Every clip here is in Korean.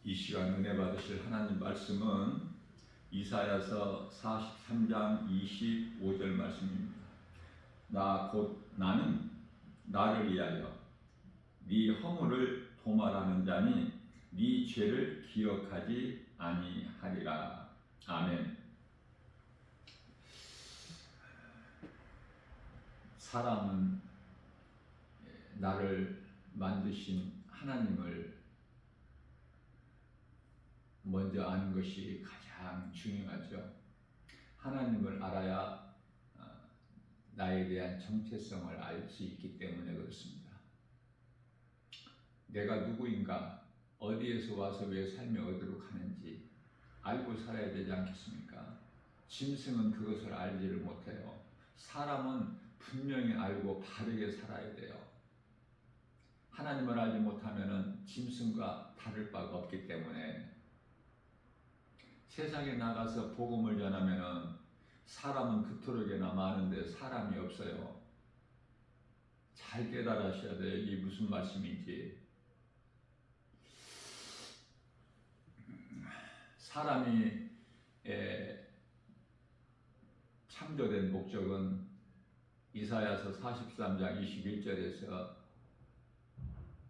이 시간 은혜 받으실 하나님 말씀은 이사야서 43장 25절 말씀입니다. 나는 나를 위하여 네 허물을 도말하는 자니 네 죄를 기억하지 아니하리라. 아멘. 사람은 나를 만드신 하나님을 먼저 아는 것이 가장 중요하죠. 하나님을 알아야 나에 대한 정체성을 알 수 있기 때문에 그렇습니다. 내가 누구인가, 어디에서 와서 왜 삶이 어디로 가는지 알고 살아야 되지 않겠습니까? 짐승은 그것을 알지를 못해요. 사람은 분명히 알고 바르게 살아야 돼요. 하나님을 알지 못하면 짐승과 다를 바가 없기 때문에 세상에 나가서 복음을 전하면 사람은 그토록이나 많은데 사람이 없어요. 잘 깨달으셔야 돼요. 이게 무슨 말씀인지. 사람이 창조된 목적은 이사야서 43장 21절에서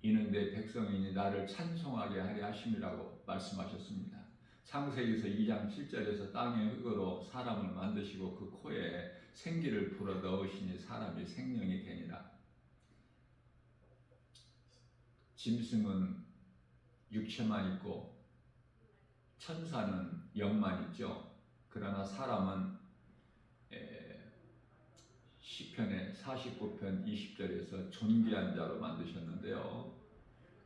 이는 내 백성이니 나를 찬송하게 하려 하심이라고 말씀하셨습니다. 창세기서 2장 7절에서 땅의 흙으로 사람을 만드시고 그 코에 생기를 불어 넣으시니 사람이 생명이 되니라. 짐승은 육체만 있고 천사는 영만 있죠. 그러나 사람은 시편의 49편 20절에서 존귀한 자로 만드셨는데요.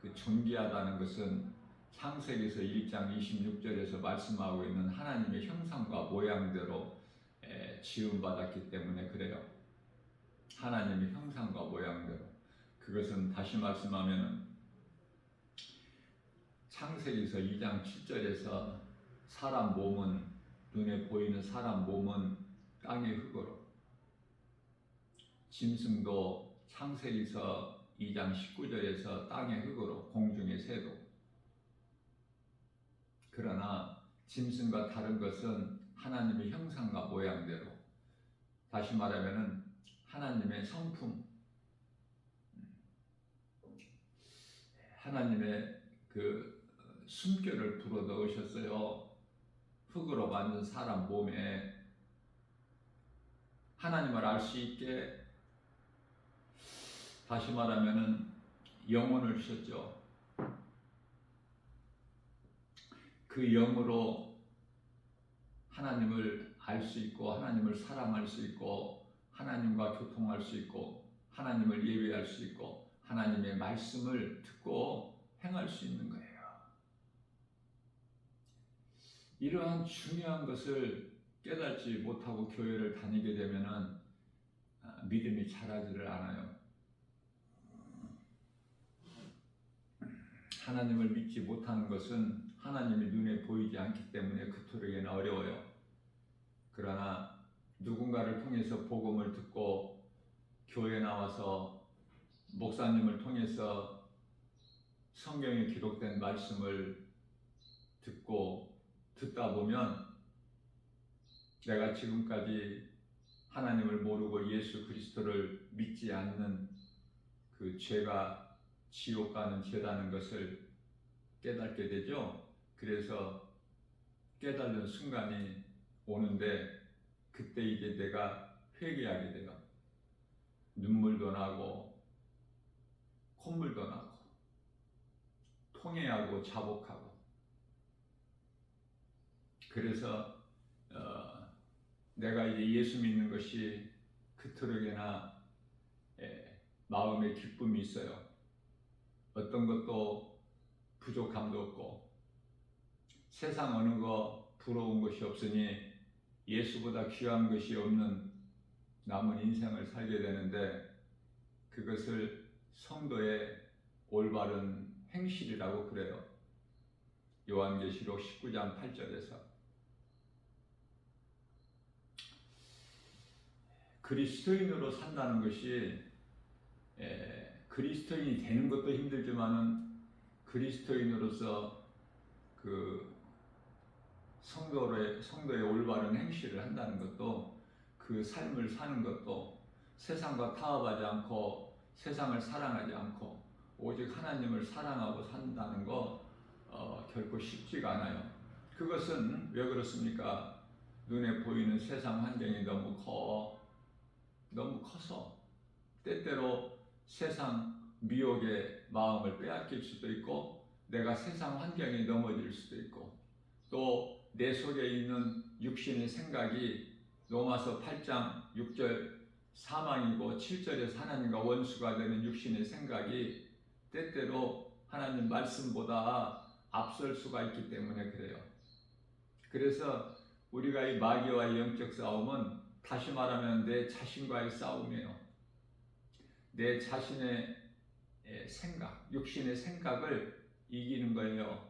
그 존귀하다는 것은 창세기서 1장 26절에서 말씀하고 있는 하나님의 형상과 모양대로 지음받았기 때문에 그래요. 하나님의 형상과 모양대로. 그것은 다시 말씀하면 창세기서 2장 7절에서 사람 몸은, 눈에 보이는 사람 몸은 땅의 흙으로, 짐승도 창세기서 2장 19절에서 땅의 흙으로, 공중의 새도. 그러나 짐승과 다른 것은 하나님의 형상과 모양대로, 다시 말하면 하나님의 성품, 하나님의 그 숨결을 불어 넣으셨어요. 흙으로 만든 사람 몸에 하나님을 알 수 있게, 다시 말하면 영혼을 주셨죠. 그 영으로 하나님을 알 수 있고, 하나님을 사랑할 수 있고, 하나님과 교통할 수 있고, 하나님을 예배할 수 있고, 하나님의 말씀을 듣고 행할 수 있는 거예요. 이러한 중요한 것을 깨닫지 못하고 교회를 다니게 되면 믿음이 자라지를 않아요. 하나님을 믿지 못하는 것은 하나님이 눈에 보이지 않기 때문에 그토록이나 어려워요. 그러나 누군가를 통해서 복음을 듣고 교회에 나와서 목사님을 통해서 성경에 기록된 말씀을 듣다 보면 내가 지금까지 하나님을 모르고 예수 그리스도를 믿지 않는 그 죄가 지옥 가는 죄라는 것을 깨닫게 되죠. 그래서 깨닫는 순간이 오는데 그때 이제 내가 회개하게 돼요. 눈물도 나고 콧물도 나고 통회하고 자복하고. 그래서 내가 이제 예수 믿는 것이 그토록이나 마음에 기쁨이 있어요. 어떤 것도 부족함도 없고 세상 어느 거 부러운 것이 없으니 예수보다 귀한 것이 없는 남은 인생을 살게 되는데 그것을 성도의 올바른 행실이라고 그래요. 요한계시록 19장 8절에서 그리스도인으로 산다는 것이 그리스도인이 되는 것도 힘들지만은 그리스도인으로서 그 성도의 올바른 행실을 한다는 것도, 그 삶을 사는 것도, 세상과 타협하지 않고 세상을 사랑하지 않고 오직 하나님을 사랑하고 산다는 거 결코 쉽지가 않아요. 그것은 왜 그렇습니까? 눈에 보이는 세상 환경이 너무 커서 때때로 세상 미혹의 마음을 빼앗길 수도 있고, 내가 세상 환경에 넘어질 수도 있고, 또 내 속에 있는 육신의 생각이 로마서 8장 6절 사망이고 7절에서 하나님과 원수가 되는 육신의 생각이 때때로 하나님 말씀보다 앞설 수가 있기 때문에 그래요. 그래서 우리가 이 마귀와의 영적 싸움은 다시 말하면 내 자신과의 싸움이에요. 내 자신의 생각, 육신의 생각을 이기는 거예요.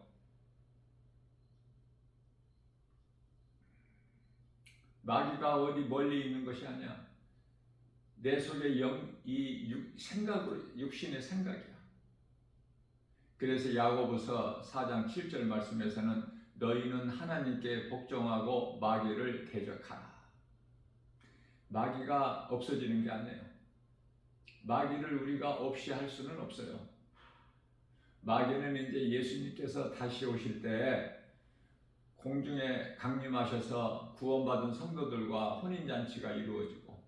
마귀가 어디 멀리 있는 것이 아니야. 내 속에 육신의 생각이야. 그래서 야고보서 4장 7절 말씀에서는 너희는 하나님께 복종하고 마귀를 대적하라. 마귀가 없어지는 게 아니에요. 마귀를 우리가 없이 할 수는 없어요. 마귀는 이제 예수님께서 다시 오실 때 공중에 강림하셔서 구원받은 성도들과 혼인잔치가 이루어지고,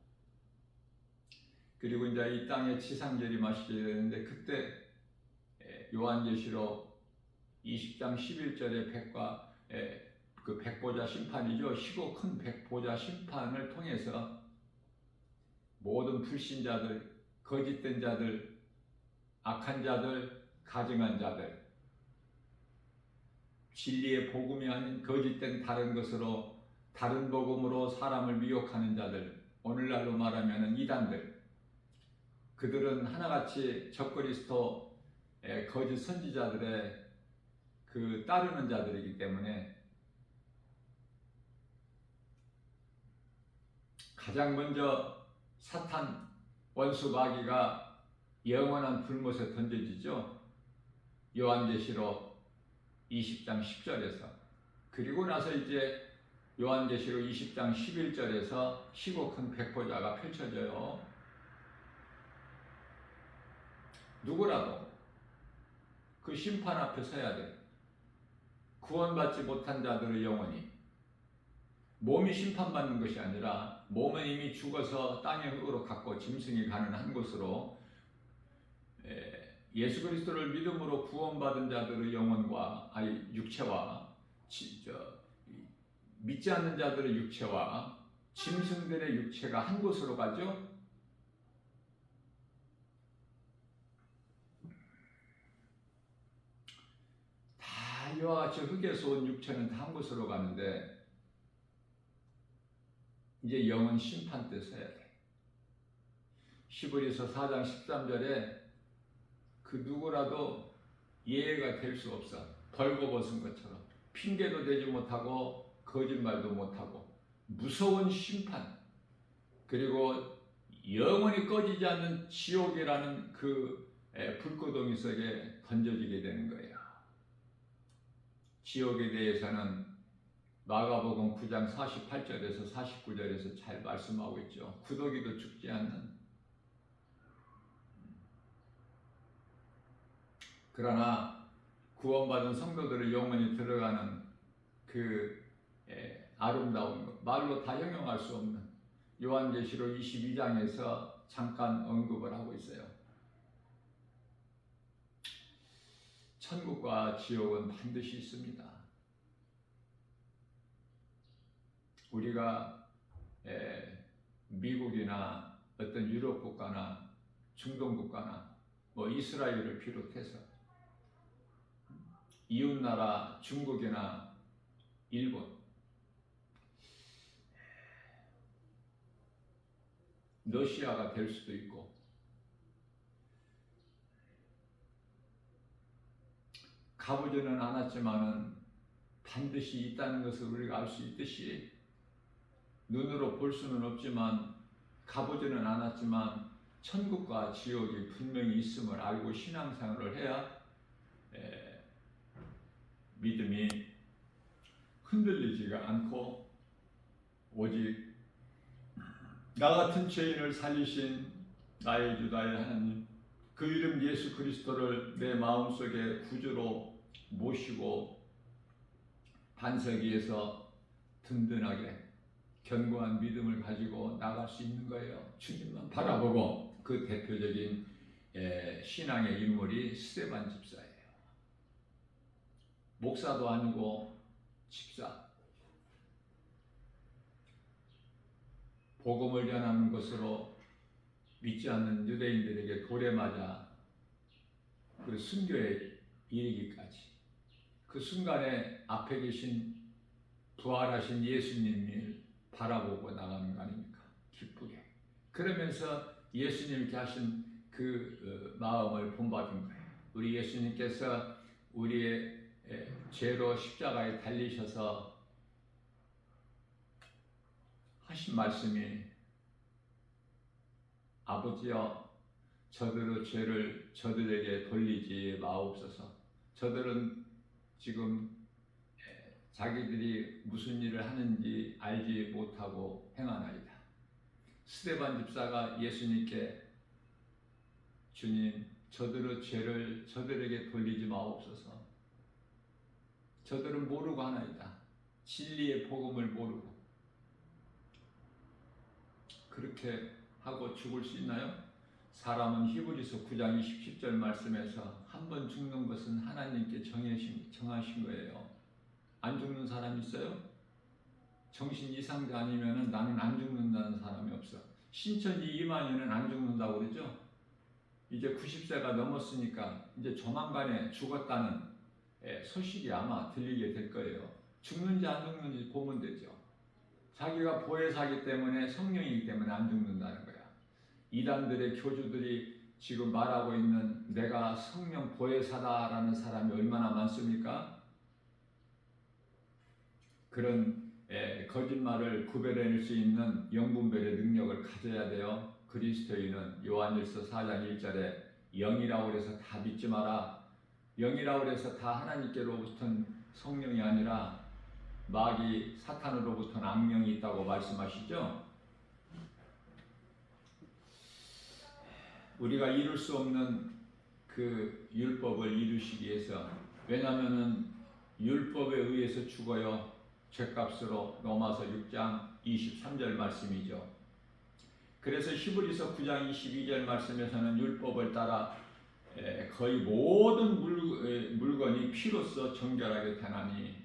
그리고 이제 이 땅에 지상재림하시게 되는데, 그때 요한계시록 20장 11절의 그 백보자 심판이죠. 시고 큰 백보자 심판을 통해서 모든 불신자들, 거짓된 자들, 악한 자들, 가증한 자들, 진리의 복음이 아닌 거짓된 다른 것으로, 다른 복음으로 사람을 미혹하는 자들, 오늘날로 말하면 이단들, 그들은 하나같이 적그리스도 거짓 선지자들의 그 따르는 자들이기 때문에 가장 먼저 사탄 원수 마귀가 영원한 불못에 던져지죠. 요한계시록 20장 10절에서. 그리고 나서 이제 요한계시록 20장 11절에서 시고 큰 백보자가 펼쳐져요. 누구라도 그 심판 앞에 서야 돼. 구원받지 못한 자들의 영혼이, 몸이 심판받는 것이 아니라 몸은 이미 죽어서 땅의 흙으로 갔고 짐승이 가는 한 곳으로, 예수 그리스도를 믿음으로 구원받은 자들의 영혼과 육체와 믿지 않는 자들의 육체와 짐승들의 육체가 한 곳으로 가죠. 다 이와 같이 흙에서 온 육체는 다 한 곳으로 가는데, 이제 영은 심판 때 서야 돼. 히브리서 4장 13절에 그 누구라도 예외가 될 수 없어. 벌거벗은 것처럼 핑계도 대지 못하고 거짓말도 못하고 무서운 심판, 그리고 영원히 꺼지지 않는 지옥이라는 그 불구덩이 속에 던져지게 되는 거예요. 지옥에 대해서는 마가복음 9장 48절에서 49절에서 잘 말씀하고 있죠. 구더기도 죽지 않는. 그러나 구원받은 성도들의 영혼이 들어가는 그 아름다운 것, 말로 다 형용할 수 없는, 요한계시록 22장에서 잠깐 언급을 하고 있어요. 천국과 지옥은 반드시 있습니다. 우리가 미국이나 어떤 유럽 국가나 중동 국가나 이스라엘을 비롯해서 이웃나라 중국이나 일본, 러시아가 될 수도 있고, 가보지는 않았지만은 반드시 있다는 것을 우리가 알 수 있듯이, 눈으로 볼 수는 없지만 가보지는 않았지만 천국과 지옥이 분명히 있음을 알고 신앙생활을 해야 믿음이 흔들리지가 않고 오직 나 같은 죄인을 살리신 나의 주 나의 하나님, 그 이름 예수 그리스도를 내 마음속에 구주로 모시고 반석 위에서 든든하게 견고한 믿음을 가지고 나갈 수 있는 거예요. 주님만 바라보고. 그 대표적인 신앙의 인물이 스데반 집사예요. 목사도 아니고 집사. 복음을 전하는 것으로 믿지 않는 유대인들에게 돌에 맞아 그 순교에 이르기까지, 그 순간에 앞에 계신 부활하신 예수님을 바라보고 나가는 거 아닙니까? 기쁘게. 그러면서 예수님께 하신 그 마음을 본받은 거예요. 우리 예수님께서 우리의 죄로 십자가에 달리셔서 하신 말씀이, 아버지여 저들의 죄를 저들에게 돌리지 마옵소서. 저들은 지금 자기들이 무슨 일을 하는지 알지 못하고 행하나이다. 스데반 집사가 예수님께 주님, 저들의 죄를 저들에게 돌리지 마옵소서. 저들은 모르고 하나이다. 진리의 복음을 모르고. 그렇게 하고 죽을 수 있나요? 사람은 히브리서 9장 27절 말씀에서 한 번 죽는 것은 하나님께 정하신 거예요. 안 죽는 사람 있어요? 정신 이상자 아니면 나는 안 죽는다는 사람이 없어. 신천지 이만희는 안 죽는다고 그러죠? 이제 90세가 넘었으니까 이제 조만간에 죽었다는 소식이 아마 들리게 될 거예요. 죽는지 안 죽는지 보면 되죠. 자기가 보혜사기 때문에, 성령이기 때문에 안 죽는다는 거야. 이단들의 교주들이 지금 말하고 있는 내가 성령 보혜사다라는 사람이 얼마나 많습니까? 그런 거짓말을 구별해낼 수 있는 영분별의 능력을 가져야 돼요. 그리스도인은 요한일서 4장 1절에 영이라고 해서 다 믿지 마라. 영이라고 해서 다 하나님께로부터는 성령이 아니라 마귀 사탄으로부터는 악령이 있다고 말씀하시죠. 우리가 이룰 수 없는 그 율법을 이루시기 위해서, 왜냐하면 율법에 의해서 죽어요. 죄값으로. 로마서 6장 23절 말씀이죠. 그래서 히브리서 9장 22절 말씀에서는 율법을 따라 거의 모든 물건이 피로써 정결하게 되나니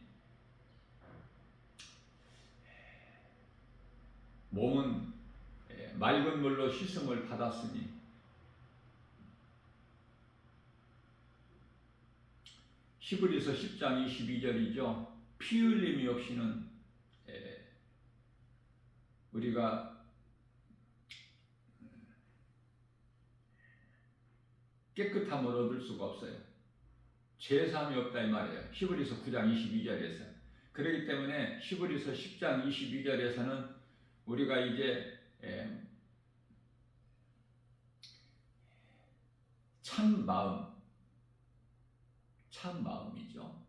몸은 맑은 물로 씻음을 받았으니, 히브리서 10장 22절이죠. 피 흘림이 없이는 우리가 깨끗함을 얻을 수가 없어요. 죄사함이 없다 이 말이에요. 히브리서 9장 22절에서. 그렇기 때문에 히브리서 10장 22절에서는 우리가 이제 참 마음이죠.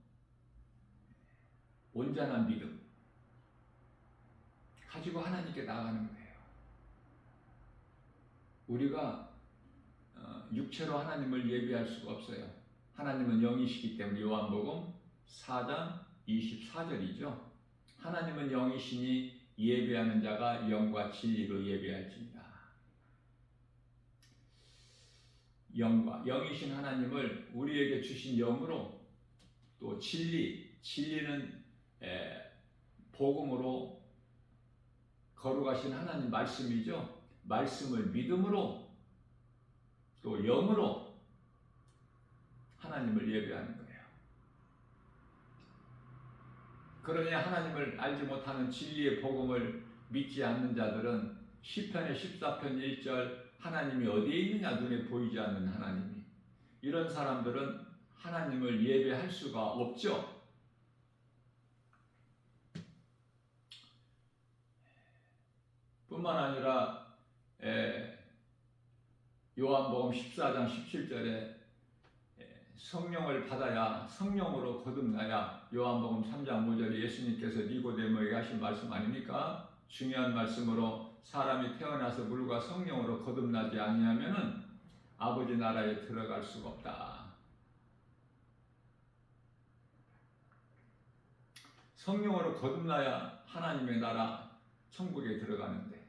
온전한 믿음 가지고 하나님께 나아가는 거예요. 우리가 육체로 하나님을 예비할 수가 없어요. 하나님은 영이시기 때문에. 요한복음 4장 24절이죠. 하나님은 영이시니 예배하는 자가 영과 진리로 예배할지니라. 영이신 하나님을 우리에게 주신 영으로, 또 진리는 복음으로 거룩하신 하나님 말씀이죠. 말씀을 믿음으로 또 영으로 하나님을 예배하는 거예요. 그러니 하나님을 알지 못하는 진리의 복음을 믿지 않는 자들은 시편의 14편 1절 하나님이 어디에 있느냐 눈에 보이지 않는 하나님이, 이런 사람들은 하나님을 예배할 수가 없죠. 뿐만 아니라 요한복음 14장 17절에 성령을 받아야, 성령으로 거듭나야, 요한복음 3장 5절에 예수님께서 니고데모에게 하신 말씀 아닙니까? 중요한 말씀으로 사람이 태어나서 물과 성령으로 거듭나지 아니하면은 아버지 나라에 들어갈 수가 없다. 성령으로 거듭나야 하나님의 나라 천국에 들어가는데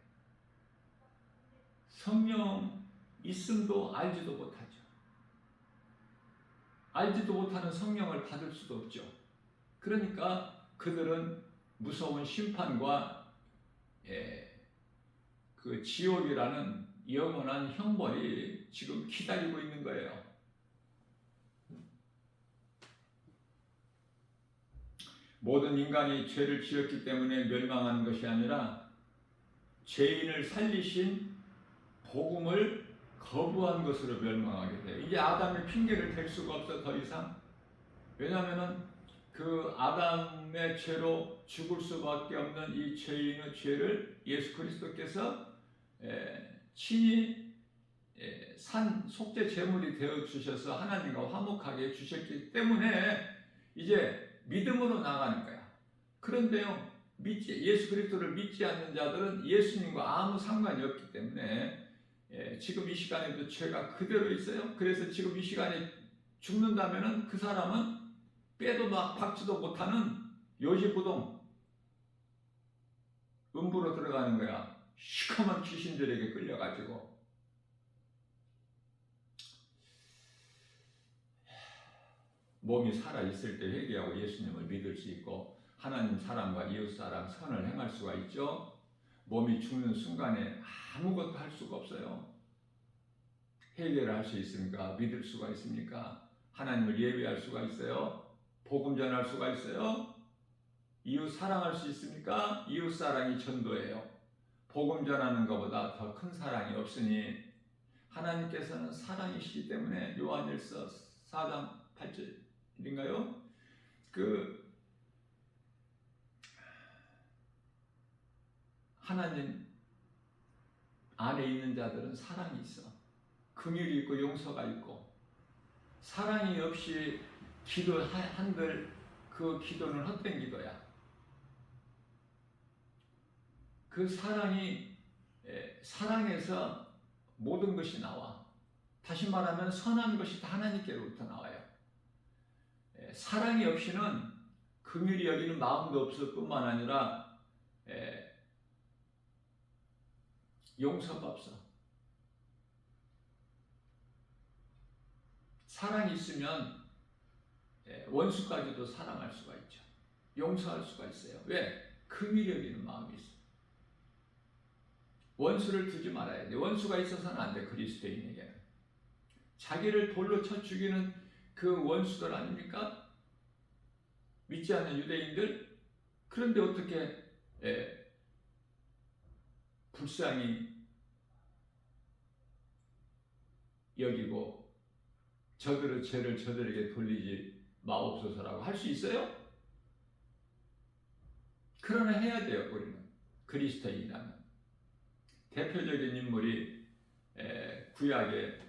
성령 있음도 알지도 못하죠. 알지도 못하는 성령을 받을 수도 없죠. 그러니까 그들은 무서운 심판과 그 지옥이라는 영원한 형벌이 지금 기다리고 있는 거예요. 모든 인간이 죄를 지었기 때문에 멸망하는 것이 아니라 죄인을 살리신 복음을 거부한 것으로 멸망하게 돼요. 이제 아담의 핑계를 댈 수가 없어 더 이상. 왜냐하면 그 아담의 죄로 죽을 수밖에 없는 이 죄인의 죄를 예수 그리스도께서 친히 산 속죄 제물이 되어 주셔서 하나님과 화목하게 해 주셨기 때문에 이제 믿음으로 나가는 거야. 그런데요, 예수 그리스도를 믿지 않는 자들은 예수님과 아무 상관이 없기 때문에 지금 이 시간에도 죄가 그대로 있어요. 그래서 지금 이 시간에 죽는다면은 그 사람은 빼도 막 박지도 못하는 요지부동 음부로 들어가는 거야. 시커먼 귀신들에게 끌려가지고. 몸이 살아있을 때 회개하고 예수님을 믿을 수 있고 하나님 사랑과 이웃사랑 선을 행할 수가 있죠. 몸이 죽는 순간에 아무것도 할 수가 없어요. 회개를 할 수 있습니까? 믿을 수가 있습니까? 하나님을 예배할 수가 있어요? 복음 전할 수가 있어요? 이웃 사랑할 수 있습니까? 이웃 사랑이 전도예요. 복음 전하는 것보다 더 큰 사랑이 없으니 하나님께서는 사랑이시기 때문에 요한일서 4장 8절인가요? 하나님 안에 있는 자들은 사랑이 있어. 긍휼이 있고 용서가 있고 사랑이 없이 기도한들 그 기도는 헛된 기도야. 그 사랑에서 모든 것이 나와. 다시 말하면 선한 것이 다 하나님께로부터 나와요. 사랑이 없이는 긍휼히 여기는 마음도 없을 뿐만 아니라 용서가 없어. 사랑이 있으면 원수까지도 사랑할 수가 있죠. 용서할 수가 있어요. 왜? 긍휼히 여기는 마음이 있어. 원수를 두지 말아야 돼. 원수가 있어서는 안 돼. 그리스도인에게는. 자기를 돌로 쳐 죽이는 그 원수들 아닙니까? 믿지 않는 유대인들? 그런데 어떻게 불쌍히 여기고 저들의 죄를 저들에게 돌리지 마옵소서라고 할 수 있어요? 그러나 해야 돼요. 우리는 그리스도인이라면. 대표적인 인물이 구약의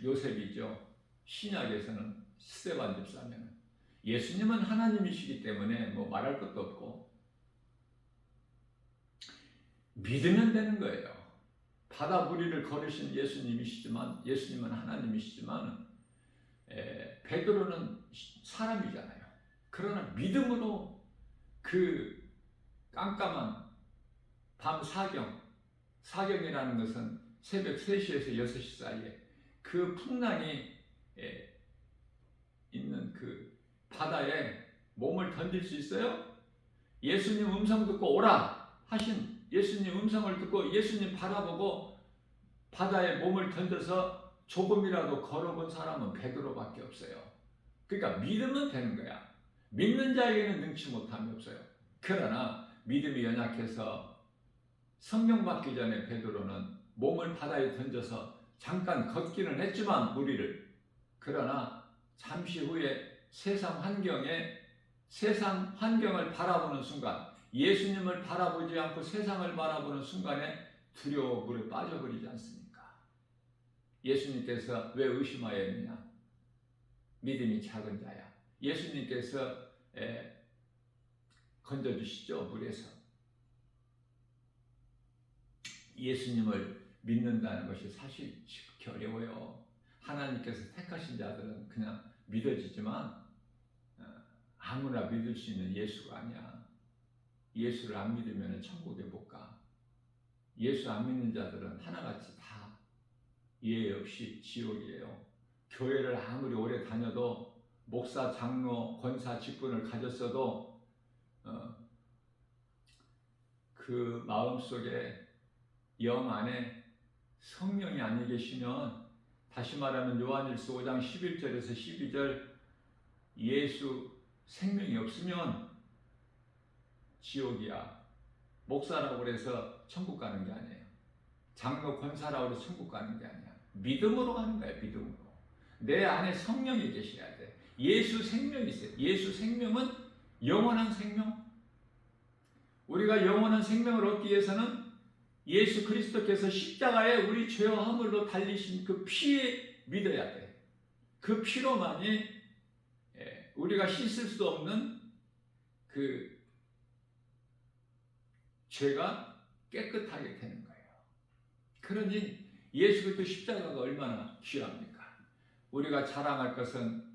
요셉이죠. 신약에서는 스데반 집사면 예수님은 하나님이시기 때문에 뭐 말할 것도 없고 믿으면 되는 거예요. 바다 무리를 걸으신 예수님은 하나님이시지만 베드로는 사람이잖아요. 그러나 믿음으로 그 깜깜한 밤 사경이라는 것은 새벽 3시에서 6시 사이에 그 풍랑이 있는 그 바다에 몸을 던질 수 있어요? 예수님 음성 듣고 오라 하신 예수님 음성을 듣고 예수님 바라보고 바다에 몸을 던져서 조금이라도 걸어본 사람은 베드로밖에 없어요. 그러니까 믿으면 되는 거야. 믿는 자에게는 능치 못함이 없어요. 그러나 믿음이 연약해서 성령 받기 전에 베드로는 몸을 바다에 던져서 잠깐 걷기는 했지만 무리를. 그러나 잠시 후에 세상 환경을 바라보는 순간, 예수님을 바라보지 않고 세상을 바라보는 순간에 두려워 물에 빠져버리지 않습니까? 예수님께서 왜 의심하였느냐? 믿음이 작은 자야. 예수님께서 건져주시죠, 물에서. 예수님을 믿는다는 것이 사실 지극히 어려워요. 하나님께서 택하신 자들은 그냥 믿어지지만 아무나 믿을 수 있는 예수가 아니야. 예수를 안 믿으면 천국에 못 가. 예수 안 믿는 자들은 하나같이 다 예외 없이 지옥이에요. 교회를 아무리 오래 다녀도 목사, 장로, 권사, 직분을 가졌어도 그 마음속에 영 안에 성령이 안 계시면, 다시 말하면 요한일서 5장 11절에서 12절 예수 생명이 없으면 지옥이야. 목사라고 해서 천국 가는 게 아니에요. 장로, 권사라고 해서 천국 가는 게 아니야. 믿음으로 가는 거야. 믿음으로. 내 안에 성령이 계셔야 돼. 예수 생명이 있어요. 예수 생명은 영원한 생명. 우리가 영원한 생명을 얻기 위해서는 예수 그리스도께서 십자가에 우리 죄와 허물로 달리신 그 피에 믿어야 돼. 그 피로만이 우리가 씻을 수 없는 그 죄가 깨끗하게 되는 거예요. 그러니 예수 그리스도 십자가가 얼마나 귀합니까? 우리가 자랑할 것은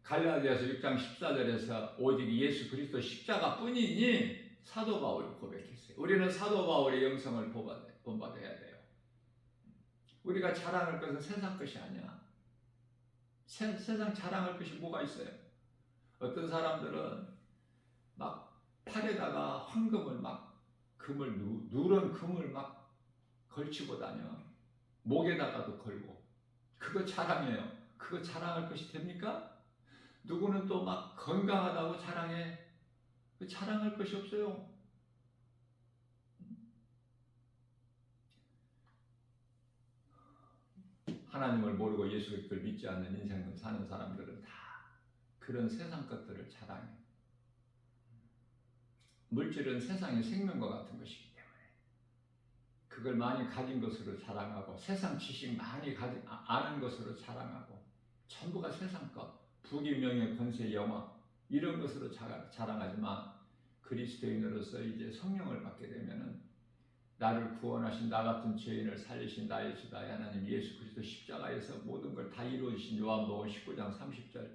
갈라디아서 6장 14절에서 오직 예수 그리스도 십자가뿐이니 사도 바울이 고백했어요. 우리는 사도 바울의 영성을 본받아야 돼요. 우리가 자랑할 것은 세상 것이 아니야. 세상 자랑할 것이 뭐가 있어요? 어떤 사람들은 막 팔에다가 황금을 막 누런 금을 막 걸치고 다녀. 목에다가도 걸고. 그거 자랑해요. 그거 자랑할 것이 됩니까? 누구는 또 막 건강하다고 자랑해. 자랑할 것이 없어요. 하나님을 모르고 예수 그리스도를 믿지 않는 인생을 사는 사람들은 다 그런 세상 것들을 자랑해. 물질은 세상의 생명과 같은 것이기 때문에 그걸 많이 가진 것으로 자랑하고, 세상 지식 많이 아는 것으로 자랑하고, 전부가 세상 것, 부귀, 명예, 권세, 영화 이런 것으로 자랑하지만, 그리스도인으로서 이제 성령을 받게 되면은 나를 구원하신 나 같은 죄인을 살리신 나의 주 나의 하나님 예수 그리스도 십자가에서 모든 걸 다 이루어주신 요한복음 19장 30절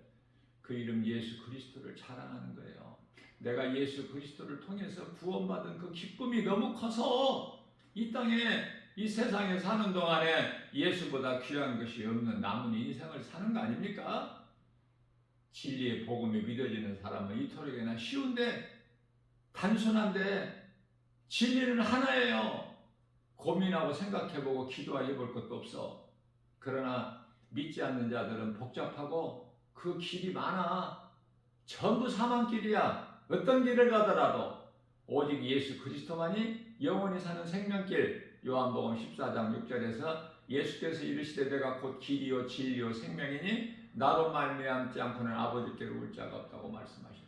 그 이름 예수 그리스도를 자랑하는 거예요. 내가 예수 그리스도를 통해서 구원받은 그 기쁨이 너무 커서 이 땅에 이 세상에 사는 동안에 예수보다 귀한 것이 없는 남은 인생을 사는 거 아닙니까? 진리의 복음이 믿어지는 사람은 이토록이나 쉬운데, 단순한데 진리는 하나예요. 고민하고 생각해보고 기도해볼 것도 없어. 그러나 믿지 않는 자들은 복잡하고 그 길이 많아. 전부 사망길이야. 어떤 길을 가더라도 오직 예수 그리스도만이 영원히 사는 생명길. 요한복음 14장 6절에서 예수께서 이르시되 내가 곧 길이요 진리요 생명이니 나로 말미암지 않고는 아버지께로 올 자가 없다고 말씀하시죠.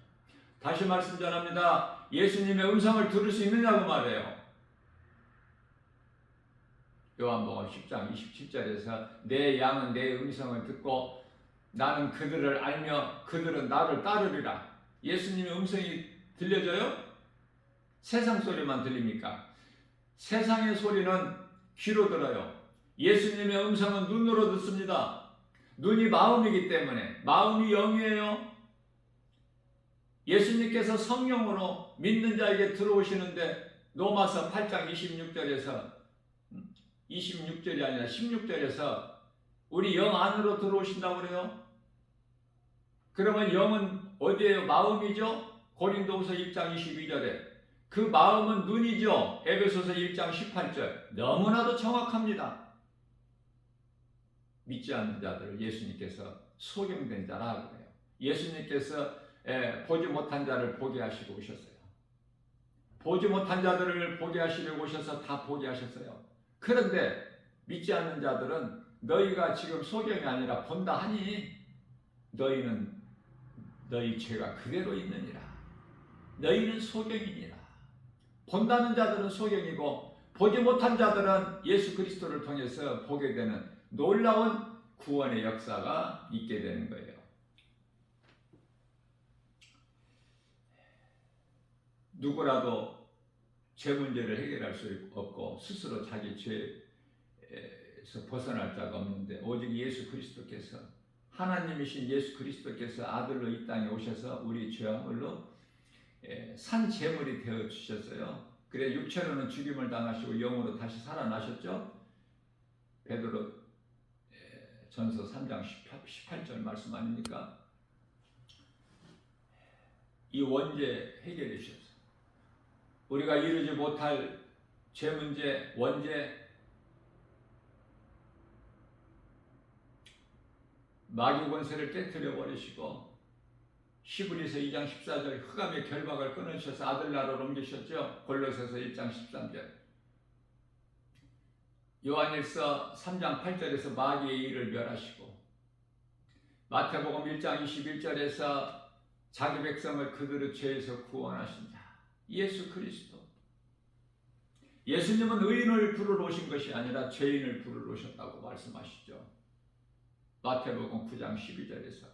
다시 말씀 전합니다. 예수님의 음성을 들을 수 있느냐고 말해요. 요한복음 10장 27절에서 내 양은 내 음성을 듣고 나는 그들을 알며 그들은 나를 따르리라. 예수님의 음성이 들려져요? 세상 소리만 들립니까? 세상의 소리는 귀로 들어요. 예수님의 음성은 눈으로 듣습니다. 눈이 마음이기 때문에, 마음이 영이에요. 예수님께서 성령으로 믿는 자에게 들어오시는데 로마서 8장 26절이 아니라 16절에서 우리 영 안으로 들어오신다고 그래요. 그러면 영은 어디에요? 마음이죠. 고린도후서 1장 22절에 그 마음은 눈이죠. 에베소서 1장 18절 너무나도 정확합니다. 믿지 않는 자들을 예수님께서 소경된 자라 그래요. 예수님께서 보지 못한 자를 보게 하시고 오셨어요. 보지 못한 자들을 보게 하시려고 오셔서 다 보게 하셨어요. 그런데 믿지 않는 자들은 너희가 지금 소경이 아니라 본다 하니 너희는 너희 죄가 그대로 있느니라. 너희는 소경이니라. 본다는 자들은 소경이고 보지 못한 자들은 예수 그리스도를 통해서 보게 되는 놀라운 구원의 역사가 있게 되는 거예요. 누구라도 죄 문제를 해결할 수 없고 스스로 자기 죄에서 벗어날 자가 없는데 오직 예수 그리스도께서, 하나님이신 예수 그리스도께서 아들로 이 땅에 오셔서 우리 죄와 물로 산 제물이 되어 주셨어요. 그래 육체로는 죽임을 당하시고 영으로 다시 살아나셨죠. 베드로 전서 3장 18절 말씀 아닙니까? 이 원죄 해결해 주셨어요. 우리가 이루지 못할 죄 문제, 원죄, 마귀 권세를 깨뜨려 버리시고 히브리서 2장 14절 흑암의 결박을 끊으셔서 아들나라로 옮기셨죠. 골로새서 1장 13절, 요한일서 3장 8절에서 마귀의 일을 멸하시고 마태복음 1장 21절에서 자기 백성을 그들의 죄에서 구원하신 자 예수 그리스도. 예수님은 의인을 부르러 오신 것이 아니라 죄인을 부르러 오셨다고 말씀하시죠. 마태복음 9장 12절에서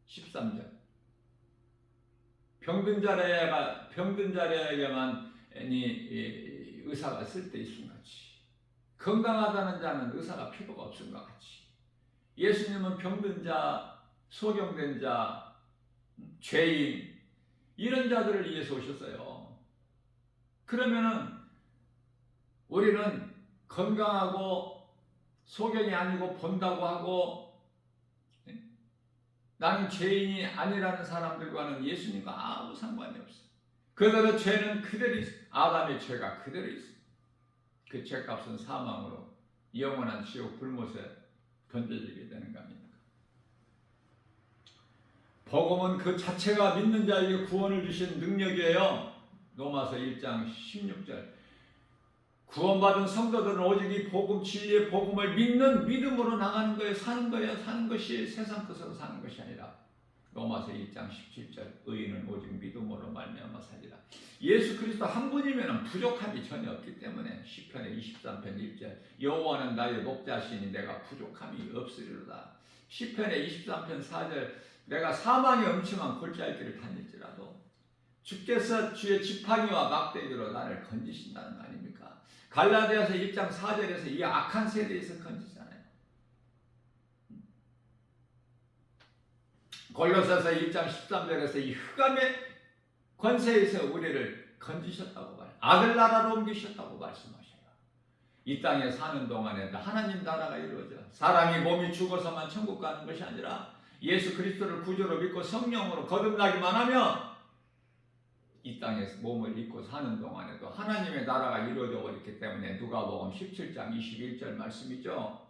13절. 병든 자에게만 의사가 쓸데있음 같이, 건강하다는 자는 의사가 필요가 없음 것 같이, 예수님은 병든 자, 소경된 자, 죄인, 이런 자들을 위해서 오셨어요. 그러면은 우리는 건강하고 소경이 아니고 본다고 하고 나는 죄인이 아니라는 사람들과는 예수님과 아무 상관이 없어요. 그들의 죄는 그대로 있어요. 아담의 죄가 그대로 있어요. 그 죄값은 사망으로 영원한 지옥 불못에 던져지게 되는 거 아닙니까? 복음은 그 자체가 믿는 자에게 구원을 주신 능력이에요. 로마서 1장 16절. 구원받은 성도들은 오직 이 복음, 진리의 복음을 믿는 믿음으로 나가는 거예요. 사는 거예요. 사는 것이 세상 것으로 사는 것이 아니라. 로마서 1장 17절. 의인은 오직 믿음으로 말미암아 살리라. 예수 그리스도 한 분이면 부족함이 전혀 없기 때문에 시편의 23편 1절. 여호와는 나의 목자시니 내가 부족함이 없으리로다. 시편의 23편 4절. 내가 사망의 음침한 골짜기를 다닐지라도 주께서 주의 지팡이와 막대기로 나를 건지신다는 거 아닙니까? 갈라디아서 1장 4절에서 이 악한 세대에서 건지잖아요. 골로새서 1장 13절에서 이 흑암의 권세에서 우리를 건지셨다고 말해요. 아들나라로 옮기셨다고 말씀하셔요. 이 땅에 사는 동안에 하나님 나라가 이루어져 사람이 몸이 죽어서만 천국 가는 것이 아니라 예수 그리스도를 구주로 믿고 성령으로 거듭나기만 하면 이 땅에 몸을 입고 사는 동안에도 하나님의 나라가 이루어져 버렸기 때문에 누가복음 17장 21절 말씀이죠.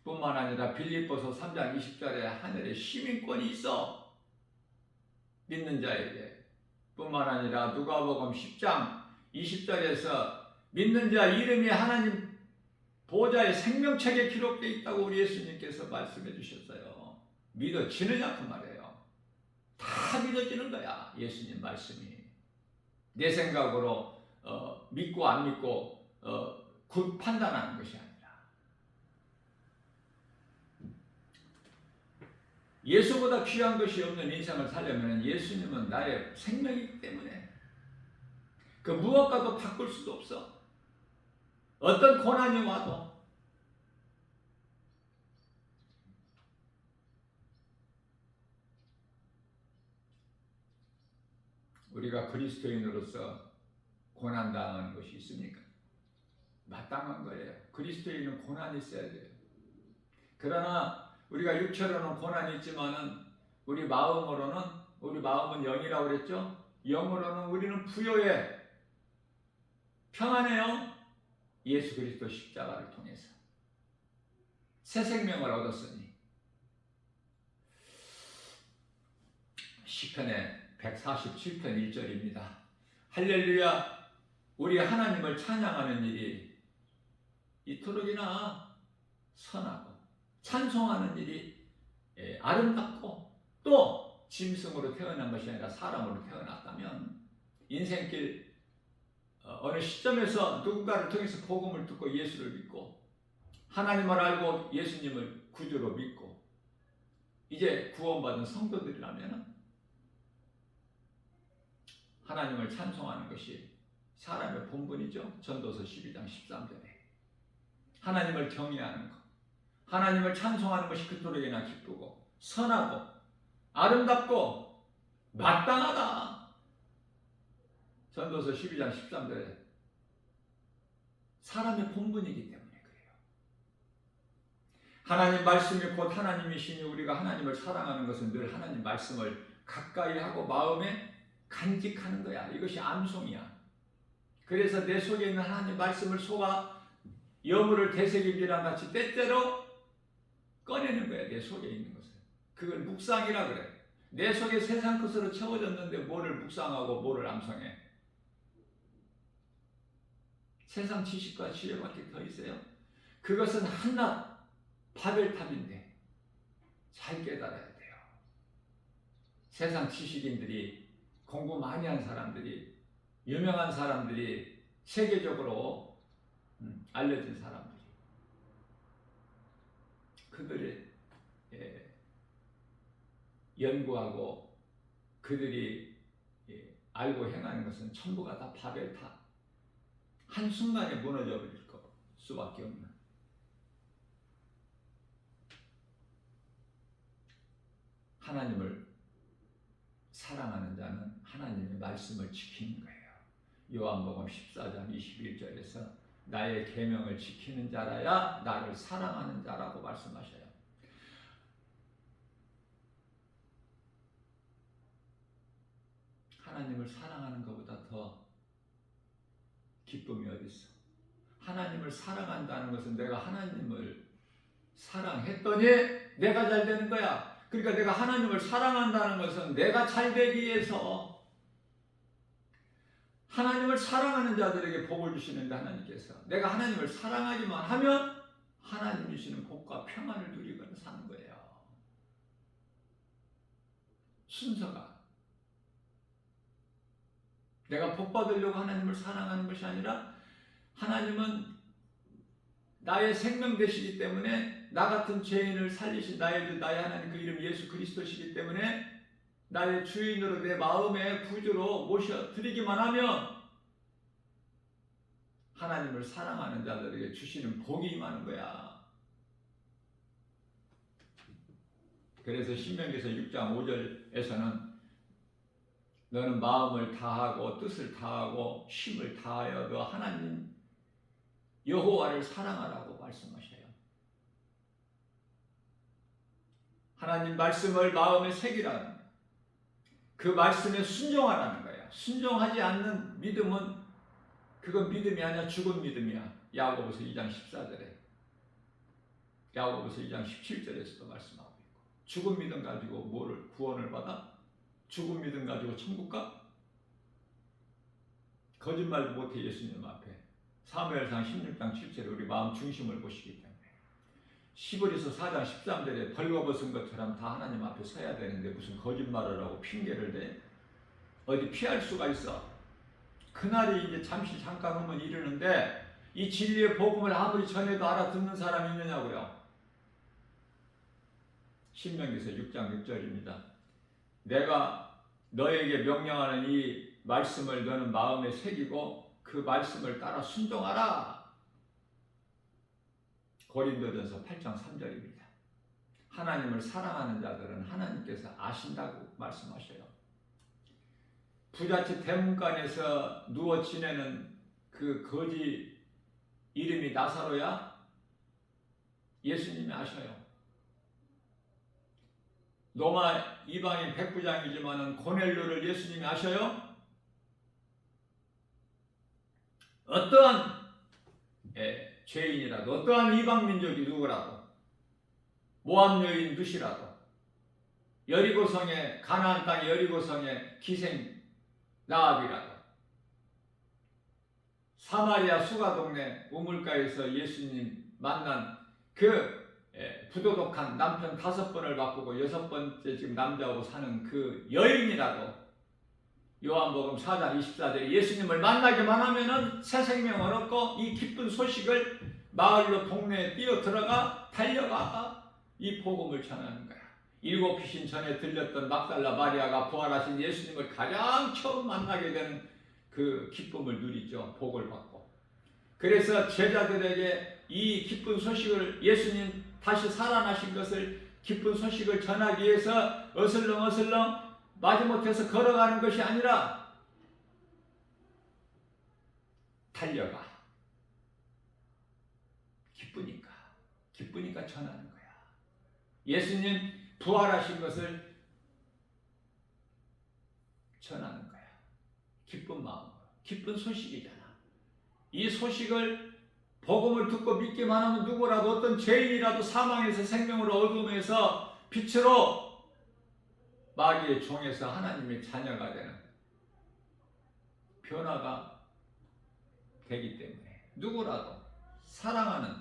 뿐만 아니라 빌립보서 3장 20절에 하늘에 시민권이 있어. 믿는 자에게. 뿐만 아니라 누가복음 10장 20절에서 믿는 자 이름이 하나님 보좌의 생명책에 기록되어 있다고 우리 예수님께서 말씀해 주셨어요. 믿어지느냐 그 말이에요. 다 믿어지는 거야. 예수님 말씀이. 내 생각으로 믿고 안 믿고 곧 판단하는 것이 아니라 예수보다 귀한 것이 없는 인생을 살려면 예수님은 나의 생명이기 때문에 그 무엇과도 바꿀 수도 없어. 어떤 고난이 와도 우리가 그리스도인으로서 고난당하는 것이 있습니까? 마땅한 거예요. 그리스도인은 고난이 있어야 돼요. 그러나 우리가 육체로는 고난이 있지만은 우리 마음으로는, 우리 마음은 영이라고 그랬죠? 영으로는 우리는 부요해. 평안해요. 예수 그리스도 십자가를 통해서 새 생명을 얻었으니. 시편의 147편 1절입니다. 할렐루야. 우리 하나님을 찬양하는 일이 이토록이나 선하고 찬송하는 일이 아름답고 또 짐승으로 태어난 것이 아니라 사람으로 태어났다면 인생길 어느 시점에서 누군가를 통해서 복음을 듣고 예수를 믿고 하나님을 알고 예수님을 구주로 믿고 이제 구원받은 성도들이라면 하나님을 찬송하는 것이 사람의 본분이죠. 전도서 12장 13절에 하나님을 경외하는 것, 하나님을 찬송하는 것이 그토록이나 기쁘고 선하고 아름답고 마땅하다. 전도서 12장 13절에 사람의 본분이기 때문에 그래요. 하나님 말씀이 곧 하나님이시니 우리가 하나님을 사랑하는 것은 늘 하나님 말씀을 가까이 하고 마음에 간직하는 거야. 이것이 암송이야. 그래서 내 속에 있는 하나님 말씀을 소가 여물을 되새김이랑 같이 때때로 꺼내는 거야. 내 속에 있는 것을. 그걸 묵상이라 그래. 내 속에 세상 것으로 채워졌는데 뭐를 묵상하고 뭐를 암송해. 세상 지식과 지혜밖에 더 있어요? 그것은 한낱 바벨탑인데 잘 깨달아야 돼요. 세상 지식인들이 공부 많이 한 사람들이 유명한 사람들이 세계적으로 알려진 사람들이 그들이 연구하고 그들이 알고 행하는 것은 전부가 다 바벨탑. 한순간에 무너져 버릴 수밖에 없는 하나님을 사랑하는 자는 하나님의 말씀을 지키는 거예요. 요한복음 14장 21절에서 나의 계명을 지키는 자라야 나를 사랑하는 자라고 말씀하셔요. 하나님을 사랑하는 것보다 더 기쁨이 어디 있어? 하나님을 사랑한다는 것은 내가 하나님을 사랑했더니 내가 잘 되는 거야. 그러니까 내가 하나님을 사랑한다는 것은 내가 잘 되기 위해서 하나님을 사랑하는 자들에게 복을 주시는데 하나님께서 내가 하나님을 사랑하기만 하면 하나님 주시는 복과 평안을 누리고 사는 거예요. 순서가 내가 복 받으려고 하나님을 사랑하는 것이 아니라 하나님은 나의 생명 되시기 때문에 나 같은 죄인을 살리신 나의 하나님 그 이름 예수 그리스도시기 때문에 나의 주인으로 내 마음의 구주로 모셔드리기만 하면 하나님을 사랑하는 자들에게 주시는 복이 임하는 거야. 그래서 신명기서 6장 5절에서는 너는 마음을 다하고 뜻을 다하고 힘을 다하여 너 하나님 여호와를 사랑하라고 말씀하셔요. 하나님 말씀을 마음에 새기라는 그 말씀에 순종하라는 거예요. 순종하지 않는 믿음은 그건 믿음이 아니야. 죽은 믿음이야. 야고보서 2장 14절에 야고보서 2장 17절에서도 말씀하고 있고 죽은 믿음 가지고 뭐를 구원을 받아? 죽은 믿음 가지고 천국 가? 거짓말도 못해. 예수님 앞에 사무엘상 16장 7절에 우리 마음 중심을 보시기 때문에 시브리서 4장 13절에 벌거벗은 것처럼 다 하나님 앞에 서야 되는데 무슨 거짓말을 하고 핑계를 대? 어디 피할 수가 있어? 그날이 이제 잠깐 오면 이르는데 이 진리의 복음을 아무리 전해도 알아듣는 사람이 있느냐고요. 신명기서 6장 6절입니다. 내가 너에게 명령하는 이 말씀을 너는 마음에 새기고 그 말씀을 따라 순종하라. 고린도전서 8장 3절입니다. 하나님을 사랑하는 자들은 하나님께서 아신다고 말씀하셔요. 부잣집 대문간에서 누워 지내는 그 거지 이름이 나사로야? 예수님이 아셔요. 로마 이방인 백부장이지만은 고넬료를 예수님이 아셔요? 어떠한 죄인이라도 어떠한 이방 민족이 누구라도 모압 여인 누시라도 여리고성의 가나안 땅의 여리고성의 기생 나압이라도 사마리아 수가 동네 우물가에서 예수님 만난 그 부도덕한 남편 5번을 바꾸고 6번째 지금 남자하고 사는 그 여인이라도 요한복음 4장 24절에 예수님을 만나기만 하면은 새 생명을 얻고 이 기쁜 소식을 마을로 동네에 뛰어 들어가 달려가 이 복음을 전하는 거야. 7 귀신 전에 들렸던 막달라 마리아가 부활하신 예수님을 가장 처음 만나게 되는 그 기쁨을 누리죠. 복을 받고. 그래서 제자들에게 이 기쁜 소식을, 예수님 다시 살아나신 것을, 기쁜 소식을 전하기 위해서 어슬렁 마지못해서 걸어가는 것이 아니라 달려가. 기쁘니까 전하는 거야. 예수님 부활하신 것을 전하는 거야. 기쁜 마음으로. 기쁜 소식이잖아. 이 소식을, 복음을 듣고 믿기만 하면 누구라도, 어떤 죄인이라도 사망에서 생명으로, 어둠에서 빛으로, 마귀의 종에서 하나님의 자녀가 되는 변화가 되기 때문에 누구라도 사랑하는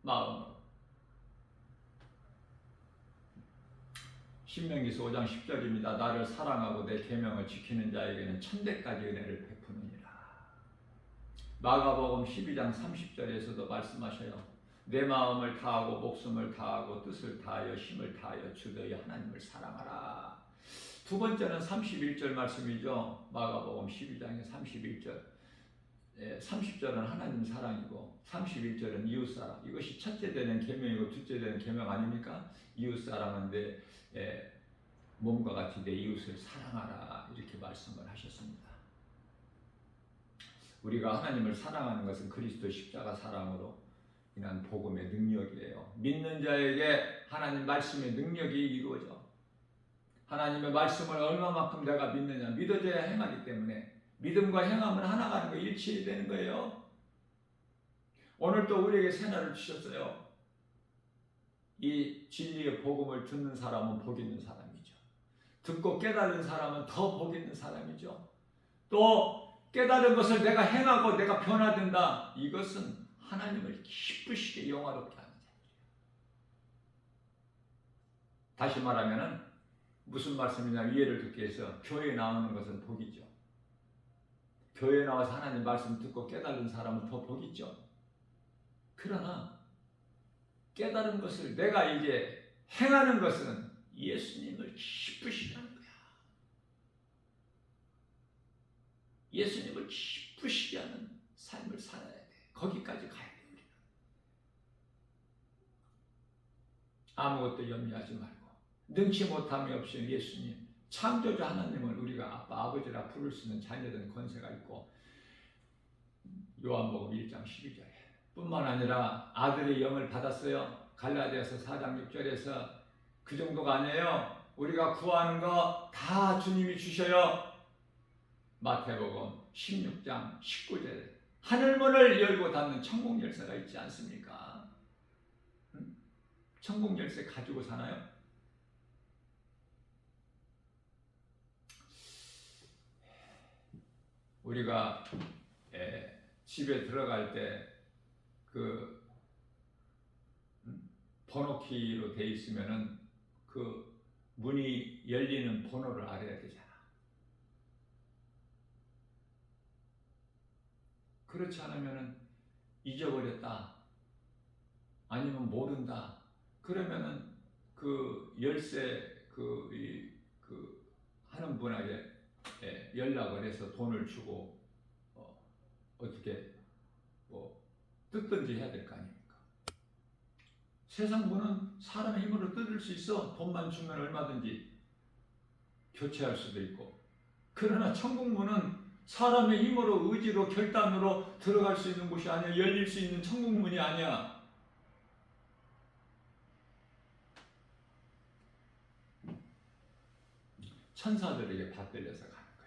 마음으로. 신명기서 5장 10절입니다. 나를 사랑하고 내 계명을 지키는 자에게는 천대까지 은혜를 베푸느니라. 마가복음 12장 30절에서도 말씀하셔요. 내 마음을 다하고 목숨을 다하고 뜻을 다하여 힘을 다하여 주 너희 하나님을 사랑하라. 두 번째는 31절 말씀이죠. 마가복음 12장의 31절. 30절은 하나님 사랑이고 31절은 이웃사랑. 이것이 첫째 되는 계명이고 둘째 되는 계명 아닙니까? 이웃사랑은 내 몸과 같이 내 이웃을 사랑하라, 이렇게 말씀을 하셨습니다. 우리가 하나님을 사랑하는 것은 그리스도 십자가 사랑으로 인한 복음의 능력이에요. 믿는 자에게 하나님 말씀의 능력이 이루어져. 하나님의 말씀을 얼마만큼 내가 믿느냐, 믿어져야 행하기 때문에 믿음과 행함은 하나가 아닌 거 일치되는 거예요. 오늘 또 우리에게 새날을 주셨어요. 이 진리의 복음을 듣는 사람은 복 있는 사람이죠. 듣고 깨달은 사람은 더 복 있는 사람이죠. 또 깨달은 것을 내가 행하고 내가 변화된다. 이것은 하나님을 기쁘시게 영화롭게 하는 자죠. 다시 말하면 무슨 말씀이냐, 이해를 듣기 위해서 교회에 나오는 것은 복이죠. 교회에 나와서 하나님 말씀 듣고 깨달은 사람은 더 복이죠. 그러나 깨달은 것을 내가 이제 행하는 것은 예수님을 기쁘시게 하는 거야. 예수님을 기쁘시게 하는 삶을 살아야 돼. 거기까지 가야 돼. 우리는 아무것도 염려하지 말고 능치 못함이 없이 예수님, 창조주 하나님을 우리가 아빠, 아버지라 부를 수 있는 자녀된 권세가 있고, 요한복음 1장 12절에 뿐만 아니라 아들의 영을 받았어요. 갈라디아서 4장 6절에서 그 정도가 아니에요. 우리가 구하는 거 다 주님이 주셔요. 마태복음 16장 19절에 하늘문을 열고 닫는 천국 열쇠가 있지 않습니까? 천국 열쇠 가지고 사나요? 우리가 집에 들어갈 때 그 번호키로 돼 있으면은 그 문이 열리는 번호를 알아야 되잖아. 그렇지 않으면은 잊어버렸다, 아니면 모른다, 그러면은 그 열쇠 하는 분에게 연락을 해서 돈을 주고 어떻게 뜯든지 해야 될 거 아닙니까? 세상 문은 사람의 힘으로 뜯을 수 있어. 돈만 주면 얼마든지 교체할 수도 있고. 그러나 천국 문은 사람의 힘으로, 의지로, 결단으로 들어갈 수 있는 곳이 아니야. 열릴 수 있는 천국 문이 아니야. 천사들에게 받들려서 가는 거야.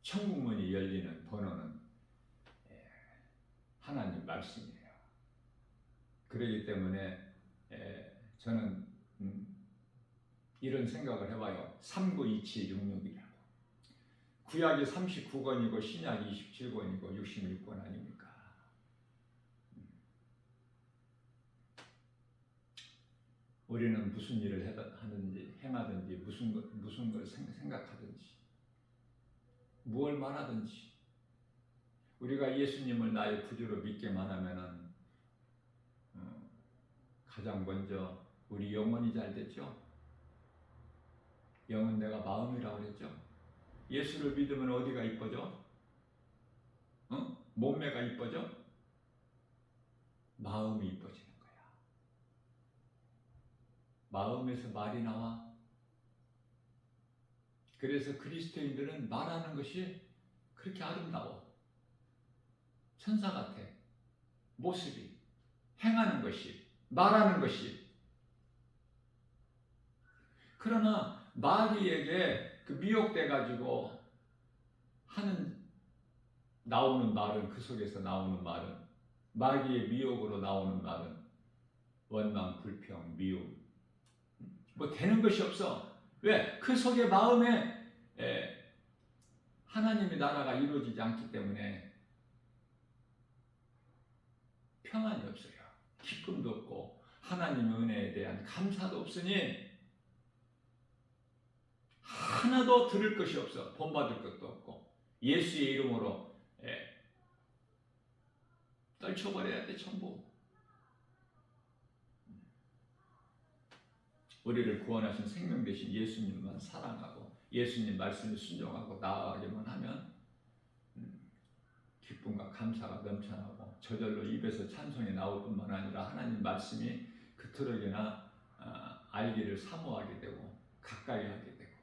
천국문이 열리는 번호는 하나님 말씀이에요. 그렇기 때문에 저는 이런 생각을 해봐요. 392766이라고. 구약이 39권이고 신약이 27권이고 66권 아닙니까? 우리는 무슨 일을 하든지 행하든지 무슨 걸 생각하든지 무엇을 말하든지 우리가 예수님을 나의 구주로 믿기만 하면은 가장 먼저 우리 영혼이 잘 됐죠. 영은 내가 마음이라고 그랬죠. 예수를 믿으면 어디가 이뻐져? 몸매가 이뻐져? 마음이 이뻐지는 거야. 마음에서 말이 나와. 그래서 그리스도인들은 말하는 것이 그렇게 아름다워. 천사 같아. 모습이. 행하는 것이. 말하는 것이. 그러나 마귀에게 그 미혹돼가지고 나오는 말은, 그 속에서 나오는 말은, 마귀의 미혹으로 나오는 말은 원망, 불평, 미움. 뭐 되는 것이 없어. 왜? 그 속에 마음에 하나님의 나라가 이루어지지 않기 때문에 평안이 없어요. 기쁨도 없고 하나님의 은혜에 대한 감사도 없으니 하나도 들을 것이 없어. 본받을 것도 없고 예수의 이름으로 떨쳐버려야 돼. 전부. 우리를 구원하신 생명 되신 예수님만 사랑하고 예수님 말씀에 순종하고 나아가기만 하면 기쁨과 감사가 넘쳐나고 저절로 입에서 찬송이 나올 뿐만 아니라 하나님 말씀이 그토록이나 알기를 사모하게 되고 가까이 하게 되고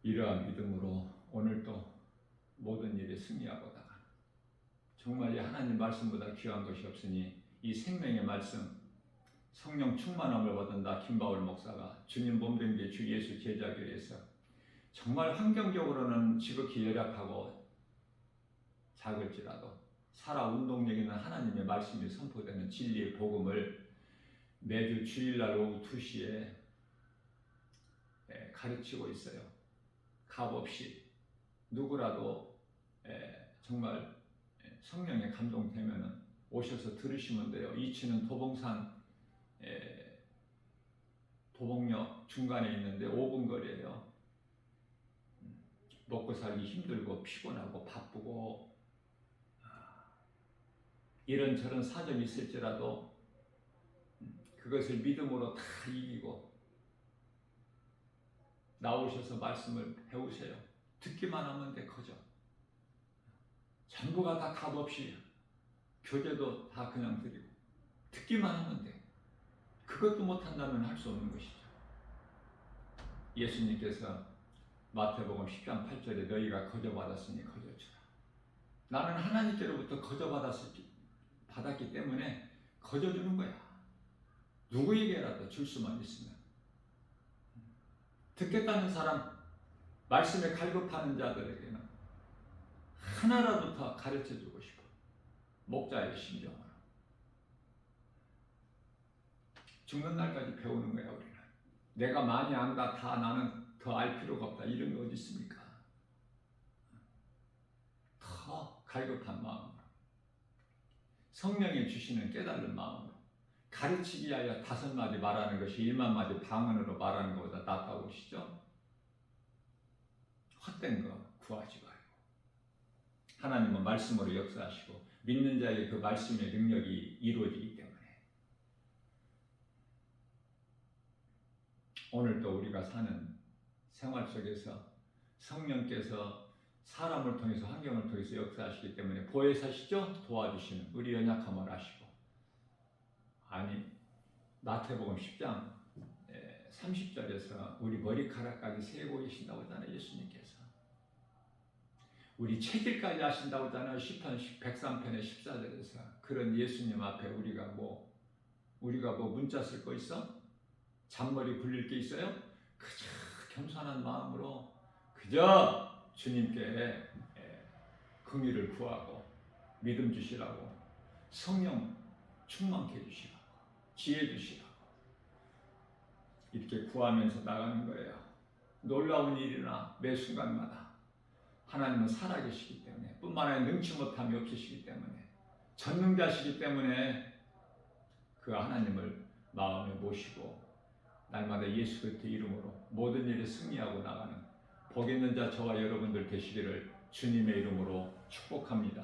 이러한 믿음으로 오늘도 모든 일에 승리하고다가 정말 이 하나님 말씀보다 귀한 것이 없으니 이 생명의 말씀 성령 충만함을 받은다 김바울 목사가 주님 몸된 게 주 예수 제자교회에서 정말 환경적으로는 지극히 열악하고 작을지라도 살아 운동력 있는 하나님의 말씀이 선포되는 진리의 복음을 매주 주일날 오후 2시에 가르치고 있어요. 값없이 누구라도 정말 성령에 감동되면 오셔서 들으시면 돼요. 이치는 도봉산 도봉역 중간에 있는데 5분 거리예요. 먹고 살기 힘들고 피곤하고 바쁘고 이런저런 사정이 있을지라도 그것을 믿음으로 다 이기고 나오셔서 말씀을 배우세요. 듣기만 하면 돼. 커져. 전부가 다 값없이 교재도 다 그냥 드리고 듣기만 하면 돼. 그것도 못한다면 할 수 없는 것이죠. 예수님께서 마태복음 10장 8절에 너희가 거저받았으니 거저주라. 나는 하나님께로부터 받았기 때문에 거저주는 거야. 누구에게라도 줄 수만 있으면. 듣겠다는 사람, 말씀에 갈급하는 자들에게는 하나라도 더 가르쳐주고 싶어. 목자의 심정으로. 죽는 날까지 배우는 거야 우리는. 내가 많이 안다, 다 나는 더 알 필요가 없다. 이런 거 어디 있습니까? 더 갈급한 마음으로. 성령이 주시는 깨달은 마음으로. 가르치기 위하여 5마디 말하는 것이 1만마디 방언으로 말하는 것보다 낫다고 하시죠? 헛된 거 구하지 말고 하나님은 말씀으로 역사하시고 믿는 자의 그 말씀의 능력이 이루어지기 때문에 오늘도 우리가 사는 생활 속에서 성령께서 사람을 통해서 환경을 통해서 역사하시기 때문에 보혜사시죠? 도와주시는 우리 연약함을 아시고 아니 마태복음 10장 30절에서 우리 머리카락까지 세고 계신다고 하잖아요. 예수님께서 우리 체질까지 아신다고 하잖아요. 시편 103편의 14절에서 그런 예수님 앞에 우리가 뭐 문자 쓸 거 있어? 잔머리 굴릴 게 있어요? 그저 겸손한 마음으로 그저 주님께 긍휼을 구하고 믿음 주시라고 성령 충만케 해주시라고 지혜 주시라고 이렇게 구하면서 나가는 거예요. 놀라운 일이나 매 순간마다 하나님은 살아계시기 때문에 뿐만 아니라 능치 못함이 없으시기 때문에 전능자시기 때문에 그 하나님을 마음에 모시고 날마다 예수 그리스도의 이름으로 모든 일에 승리하고 나가는 복 있는 자 저와 여러분들 되시기를 주님의 이름으로 축복합니다.